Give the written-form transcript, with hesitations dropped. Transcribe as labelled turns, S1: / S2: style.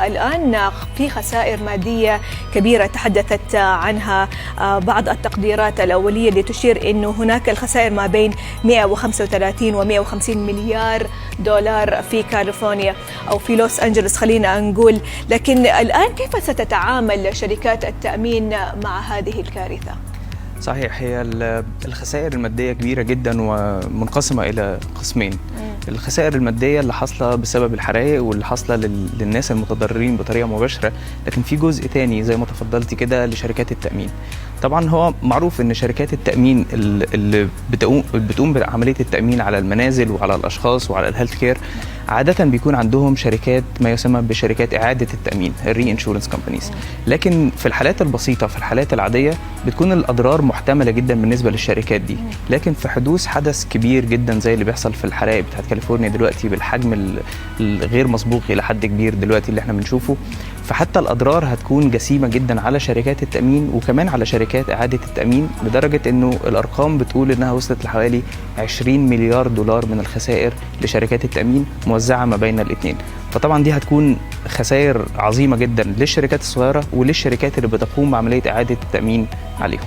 S1: الآن في خسائر مادية كبيرة تحدثت عنها بعض التقديرات الأولية اللي تشير أنه هناك الخسائر ما بين 135 و 150 مليار دولار في كاليفورنيا أو في لوس أنجلوس خلينا نقول. لكن الآن كيف ستتعامل شركات التأمين مع هذه الكارثة؟
S2: صحيح، هي الخسائر المادية كبيرة جدا ومنقسمة إلى قسمين. الخسائر المادية اللي حاصلة بسبب الحرائق واللي حاصلة للناس المتضررين بطريقة مباشرة، لكن في جزء تاني زي ما تفضلتي كده لشركات التأمين. طبعا هو معروف ان شركات التأمين اللي بتقوم بعملية التأمين على المنازل وعلى الأشخاص وعلى الهيلث كير عادة بيكون عندهم شركات ما يسمى بشركات إعادة التأمين، الري انشورنس كومبانيز. لكن في الحالات البسيطة، في الحالات العادية، بتكون الأضرار محتملة جدا بالنسبة للشركات دي. لكن في حدوث حدث كبير جدا زي اللي بيحصل في الحرائق بتاعت كاليفورنيا دلوقتي بالحجم الغير مسبوق إلى حد كبير دلوقتي اللي احنا بنشوفه، فحتى الأضرار هتكون جسيمة جدا على شركات التأمين وكمان على شركات إعادة التأمين، لدرجة إنه الأرقام بتقول إنها وصلت لحوالي 20 مليار دولار من الخسائر لشركات التأمين موزعة ما بين الاثنين. فطبعا دي هتكون خسائر عظيمة جدا للشركات الصغيرة وللشركات اللي بتقوم بعملية إعادة التأمين عليهم.